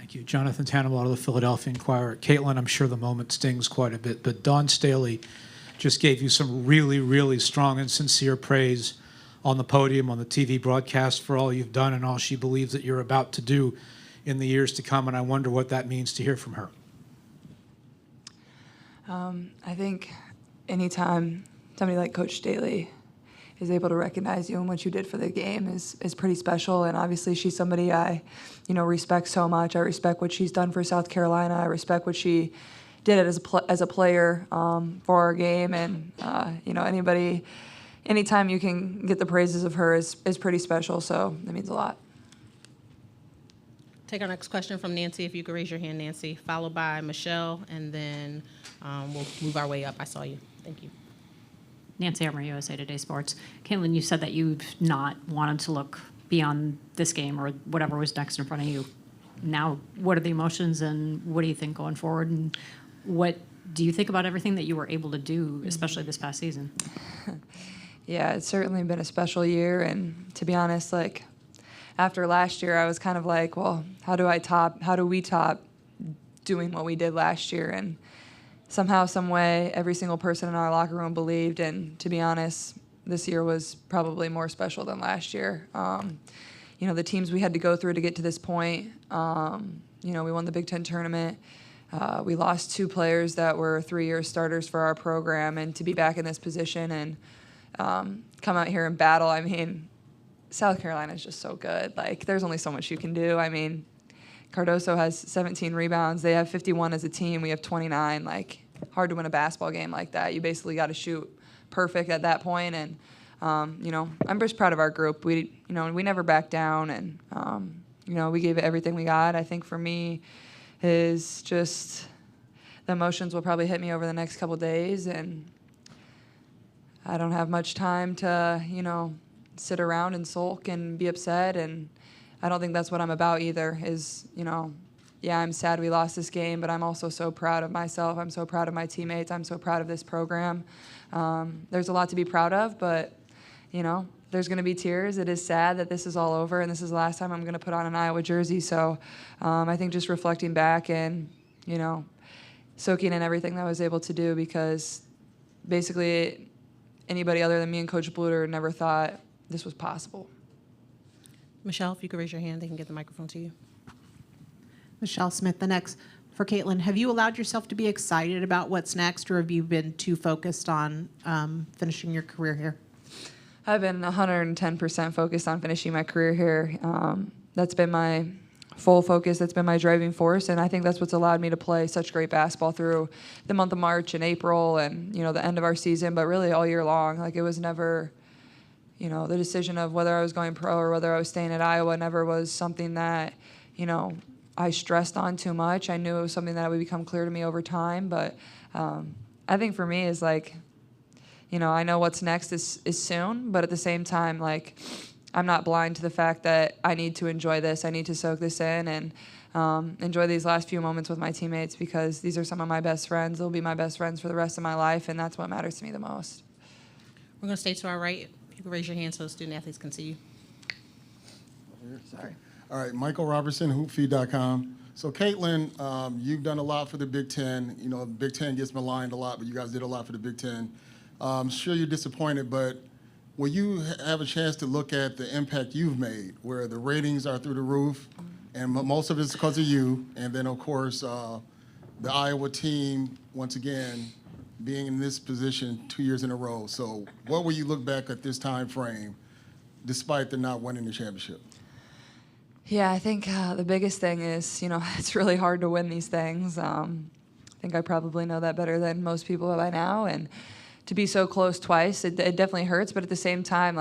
Thank you. Jonathan Tannenwald of the Philadelphia Inquirer. Caitlin, I'm sure the moment stings quite a bit, but Dawn Staley just gave you some really, really strong and sincere praise on the podium, on the TV broadcast for all you've done and all she believes that you're about to do in the years to come, and I wonder what that means to hear from her. I think anytime somebody like Coach Staley is able to recognize you and what you did for the game is pretty special. And obviously she's somebody I, respect so much. I respect what she's done for South Carolina. I respect what she did as a player for our game. And, anytime you can get the praises of her is pretty special. So that means a lot. Take our next question from Nancy. If you could raise your hand, Nancy, followed by Michelle, and then we'll move our way up. I saw you. Thank you. Nancy Armour, USA Today Sports. Caitlin, you said that you've not wanted to look beyond this game or whatever was next in front of you. Now, what are the emotions and what do you think going forward? And what do you think about everything that you were able to do, especially this past season? Yeah, it's certainly been a special year. And to be honest, after last year, I was kind of like, well, how do we top doing what we did last year? And somehow, some way, every single person in our locker room believed. And to be honest, this year was probably more special than last year. The teams we had to go through to get to this point, we won the Big Ten tournament. We lost 2 players that were 3-year starters for our program. And to be back in this position and come out here and battle, South Carolina is just so good. There's only so much you can do. Cardoso has 17 rebounds. They have 51 as a team. We have 29. Hard to win a basketball game like that. You basically got to shoot perfect at that point. And, I'm just proud of our group. We never backed down, and, we gave it everything we got. I think for me is just the emotions will probably hit me over the next couple days, and I don't have much time to, sit around and sulk and be upset, and I don't think that's what I'm about either, yeah, I'm sad we lost this game, but I'm also so proud of myself. I'm so proud of my teammates. I'm so proud of this program. There's a lot to be proud of, but, there's going to be tears. It is sad that this is all over, and this is the last time I'm going to put on an Iowa jersey, so I think just reflecting back and, soaking in everything that I was able to do, because basically anybody other than me and Coach Bluter never thought this was possible. Michelle, if you could raise your hand, they can get the microphone to you. Michelle Smith, the next. For Caitlin, have you allowed yourself to be excited about what's next, or have you been too focused on finishing your career here? I've been 110% focused on finishing my career here. That's been my full focus. That's been my driving force, and I think that's what's allowed me to play such great basketball through the month of March and April and, the end of our season, but really all year long. It was never, the decision of whether I was going pro or whether I was staying at Iowa never was something that, I stressed on too much. I knew it was something that would become clear to me over time, but I think for me is I know what's next is soon, but at the same time, I'm not blind to the fact that I need to enjoy this. I need to soak this in and enjoy these last few moments with my teammates, because these are some of my best friends. They'll be my best friends for the rest of my life, and that's what matters to me the most. We're going to stay to our right. If you can raise your hand so the student athletes can see you. Sorry. All right, Michael Robertson, hoopfeed.com. So, Caitlin, you've done a lot for the Big Ten. The Big Ten gets maligned a lot, but you guys did a lot for the Big Ten. I'm sure you're disappointed, but will you have a chance to look at the impact you've made, where the ratings are through the roof, and most of it's because of you, and then, of course, the Iowa team, once again, being in this position 2 years in a row. So what will you look back at this time frame, despite the not winning the championship? Yeah, I think the biggest thing is, it's really hard to win these things. I think I probably know that better than most people by now, and to be so close twice, it definitely hurts, but at the same time,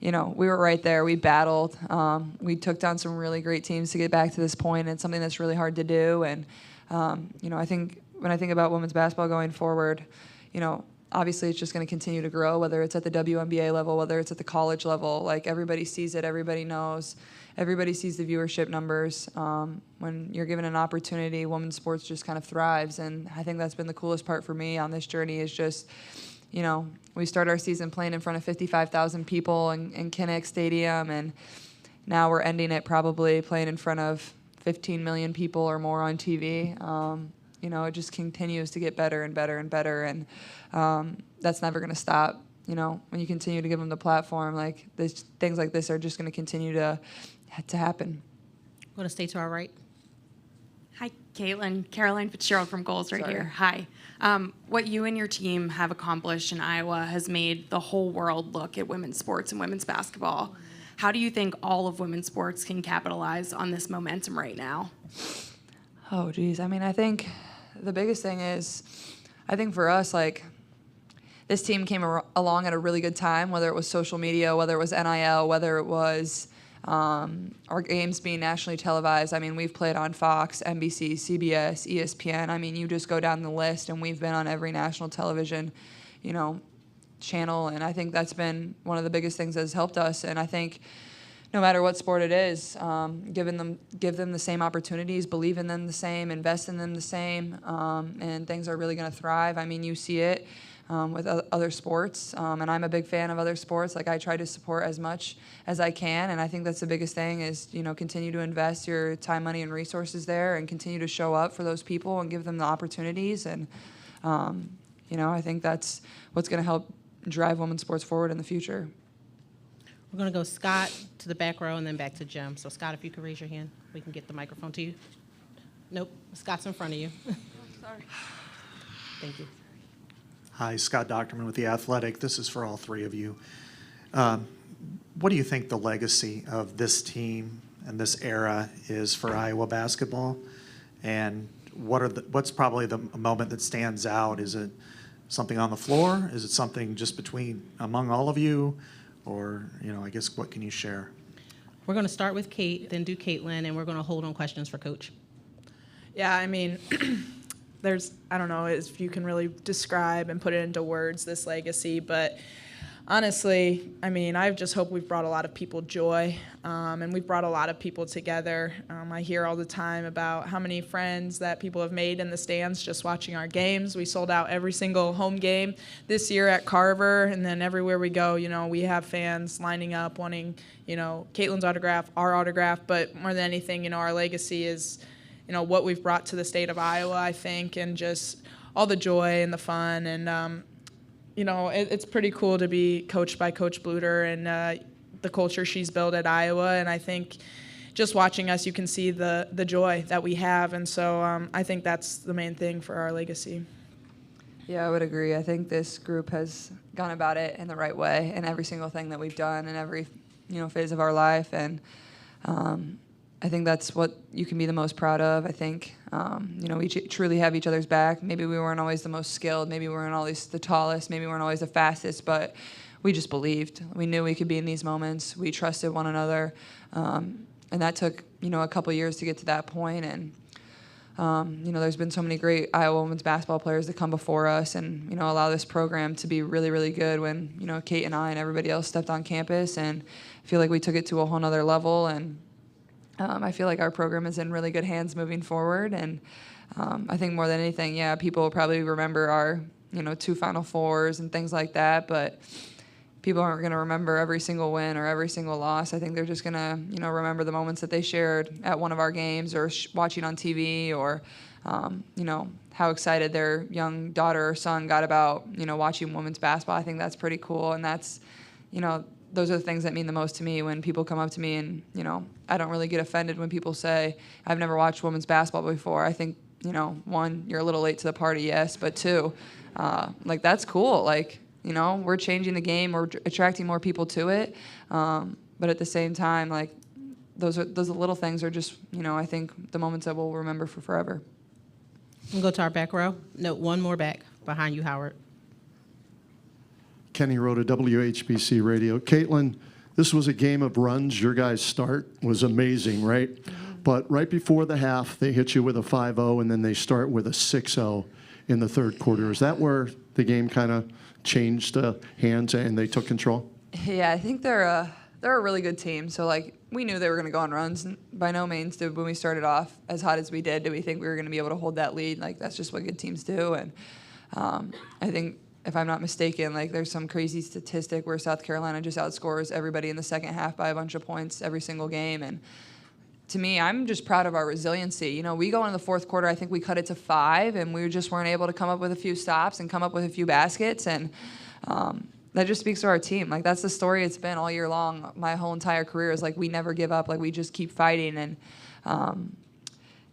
we were right there. We battled. We took down some really great teams to get back to this point, and it's something that's really hard to do. And, I think when I think about women's basketball going forward, obviously it's just going to continue to grow, whether it's at the WNBA level, whether it's at the college level. Everybody sees it. Everybody knows. Everybody sees the viewership numbers. When you're given an opportunity, women's sports just kind of thrives. And I think that's been the coolest part for me on this journey is just, we start our season playing in front of 55,000 people in Kinnick Stadium, and now we're ending it probably playing in front of 15 million people or more on TV. It just continues to get better and better and better, and that's never going to stop. When you continue to give them the platform, like things like this are just going to continue to happen. I'm going to stay to our right. Hi, Caitlin. Caroline Fitzgerald from Goals right Sorry. here. Hi. What you and your team have accomplished in Iowa has made the whole world look at women's sports and women's basketball. How do you think all of women's sports can capitalize on this momentum right now? Oh, geez. I think the biggest thing is, I think for us, like, this team came along at a really good time, whether it was social media, whether it was NIL, whether it was our games being nationally televised. We've played on Fox, NBC, CBS, ESPN. You just go down the list, and we've been on every national television, channel, and I think that's been one of the biggest things that has helped us. And I think no matter what sport it is, give them the same opportunities, believe in them the same, invest in them the same, and things are really going to thrive. You see it with other sports, and I'm a big fan of other sports. Like, I try to support as much as I can, and I think that's the biggest thing is, continue to invest your time, money, and resources there, and continue to show up for those people and give them the opportunities. And I think that's what's going to help drive women's sports forward in the future. We're going to go Scott to the back row and then back to Jim. So, Scott, if you could raise your hand, we can get the microphone to you. Nope, Scott's in front of you. Sorry. Thank you. Hi, Scott Docterman with The Athletic. This is for all three of you. What do you think the legacy of this team and this era is for Iowa basketball? And what's probably the moment that stands out? Is it something on the floor? Is it something just among all of you? Or, I guess, what can you share? We're going to start with Kate, then do Caitlin, and we're going to hold on questions for Coach. Yeah, I don't know if you can really describe and put it into words, this legacy, but honestly, I just hope we've brought a lot of people joy, and we've brought a lot of people together. I hear all the time about how many friends that people have made in the stands just watching our games. We sold out every single home game this year at Carver, and then everywhere we go, we have fans lining up wanting, Caitlin's autograph, our autograph, but more than anything, our legacy is, what we've brought to the state of Iowa, I think, and just all the joy and the fun. And, it's pretty cool to be coached by Coach Bluter and the culture she's built at Iowa. And I think just watching us, you can see the joy that we have. And so I think that's the main thing for our legacy. Yeah, I would agree. I think this group has gone about it in the right way in every single thing that we've done in every, phase of our life. And I think that's what you can be the most proud of. I think, we truly have each other's back. Maybe we weren't always the most skilled. Maybe we weren't always the tallest. Maybe we weren't always the fastest. But we just believed. We knew we could be in these moments. We trusted one another. And that took, a couple years to get to that point. And, there's been so many great Iowa women's basketball players that come before us and, allow this program to be really, really good when, Kate and I and everybody else stepped on campus. And I feel like we took it to a whole nother level. And I feel like our program is in really good hands moving forward. And I think more than anything, people will probably remember our, 2 Final Fours and things like that. But people aren't going to remember every single win or every single loss. I think they're just going to, remember the moments that they shared at one of our games or watching on TV or, how excited their young daughter or son got about, watching women's basketball. I think that's pretty cool. And that's, those are the things that mean the most to me when people come up to me and, I don't really get offended when people say, I've never watched women's basketball before. I think, 1, you're a little late to the party, yes, but 2, that's cool. We're changing the game, we're attracting more people to it. But at the same time, those little things are just, I think the moments that we'll remember for forever. We'll go to our back row. No, one more back behind you, Howard. Kenny Rhoda, WHBC Radio. Caitlin, this was a game of runs. Your guys' start was amazing, right? But right before the half, they hit you with a 5-0, and then they start with a 6-0 in the third quarter. Is that where the game kind of changed hands and they took control? Yeah, I think they're a really good team. So, we knew they were going to go on runs. And by no means did, when we started off as hot as we did we think we were going to be able to hold that lead. That's just what good teams do. And I think, if I'm not mistaken, there's some crazy statistic where South Carolina just outscores everybody in the second half by a bunch of points every single game. And to me, I'm just proud of our resiliency. You know, we go into the fourth quarter, I think we cut it to 5, and we just weren't able to come up with a few stops and come up with a few baskets. And that just speaks to our team. Like, that's the story it's been all year long. My whole entire career is like, we never give up. Like, we just keep fighting. And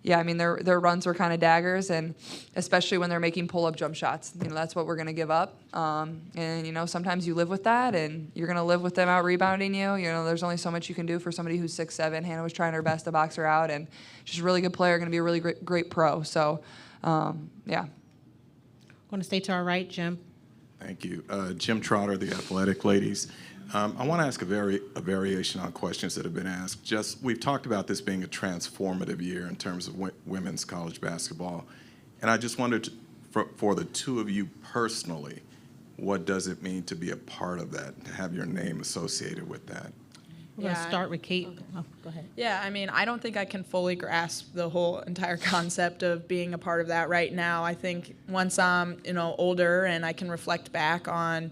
yeah, I mean, their runs were kind of daggers, and especially when they're making pull-up jump shots. You know, that's what we're going to give up. And, you know, sometimes you live with that, and you're going to live with them out-rebounding you. You know, there's only so much you can do for somebody who's 6'7". Hannah was trying her best to box her out, and she's a really good player, going to be a really great pro. So, yeah. Going to stay to our right, Jim. Thank you. Jim Trotter, the Athletic Ladies. I want to ask a variation on questions that have been asked. Just, we've talked about this being a transformative year in terms of women's college basketball. And I just wondered, for the two of you personally, what does it mean to be a part of that, to have your name associated with that? We're going to Yeah, start with Kate. Oh, go ahead. Yeah, I mean, I don't think I can fully grasp the whole entire concept of being a part of that right now. I think once I'm, you know, older and I can reflect back on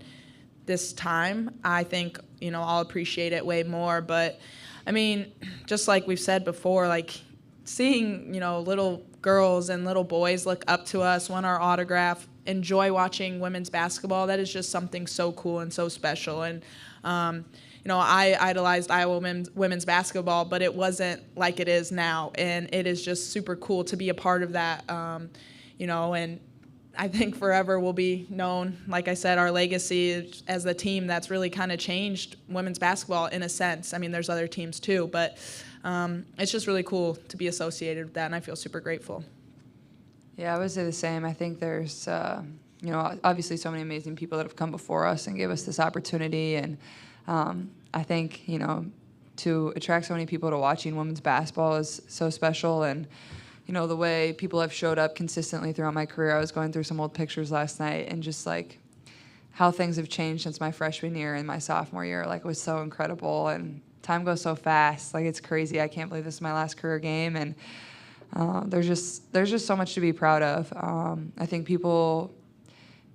this time, I think, you know, I'll appreciate it way more. But I mean, just like we've said before, like seeing, you know, little girls and little boys look up to us, want our autograph, enjoy watching women's basketball, that is just something so cool and so special. And you know, I idolized Iowa women's basketball, but it wasn't like it is now. And it is just super cool to be a part of that, you know, and I think forever will be known, like I said, our legacy as the team that's really kind of changed women's basketball in a sense. I mean, there's other teams too, but it's just really cool to be associated with that, and I feel super grateful. Yeah, I would say the same. I think there's, you know, obviously so many amazing people that have come before us and gave us this opportunity. And I think, you know, to attract so many people to watching women's basketball is so special. And you know, the way people have showed up consistently throughout my career. I was going through some old pictures last night, and just like how things have changed since my freshman year and my sophomore year, like, it was so incredible. And time goes so fast. Like, it's crazy. I can't believe this is my last career game. And there's just so much to be proud of. I think people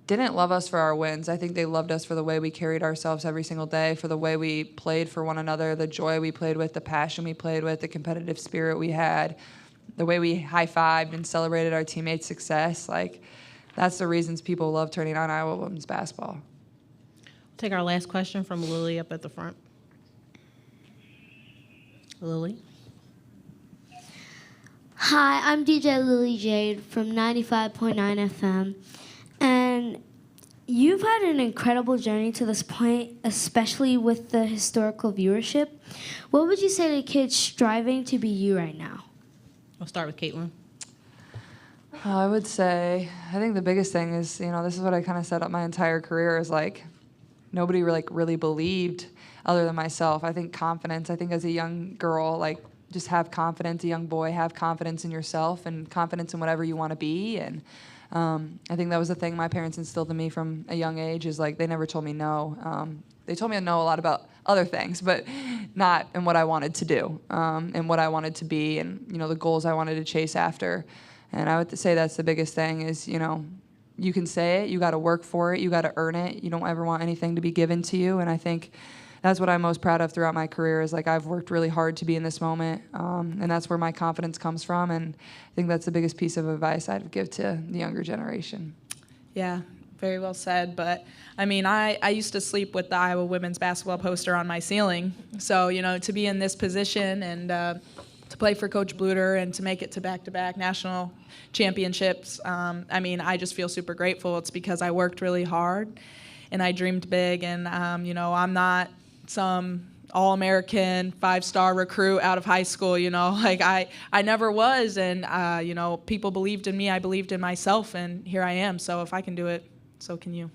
didn't love us for our wins. I think they loved us for the way we carried ourselves every single day, for the way we played for one another, the joy we played with, the passion we played with, the competitive spirit we had, the way we high-fived and celebrated our teammates' success. Like, that's the reasons people love turning on Iowa women's basketball. We'll take our last question from Lily up at the front. Lily? Hi, I'm DJ Lily Jade from 95.9 FM. And you've had an incredible journey to this point, especially with the historical viewership. What would you say to kids striving to be you right now? We'll start with Caitlin. I would say, I think the biggest thing is, you know, this is what I kind of set up my entire career, is like, nobody really believed other than myself. I think confidence, I think as a young girl, like, just have confidence, a young boy, have confidence in yourself and confidence in whatever you want to be. And I think that was the thing my parents instilled in me from a young age, is like, they never told me no. They told me no a lot about other things, but not in what I wanted to do, and what I wanted to be, and, you know, the goals I wanted to chase after. And I would say that's the biggest thing is, you know, you can say it, you got to work for it, you got to earn it. You don't ever want anything to be given to you. And I think that's what I'm most proud of throughout my career, is like, I've worked really hard to be in this moment, and that's where my confidence comes from. And I think that's the biggest piece of advice I'd give to the younger generation. Yeah, very well said. But I mean, I used to sleep with the Iowa women's basketball poster on my ceiling. So, you know, to be in this position and to play for Coach Bluter and to make it to back-to-back national championships, I mean, I just feel super grateful. It's because I worked really hard and I dreamed big. And, you know, I'm not some All-American 5-star recruit out of high school, you know, like I never was. And, you know, people believed in me. I believed in myself, and here I am. So if I can do it, so can you.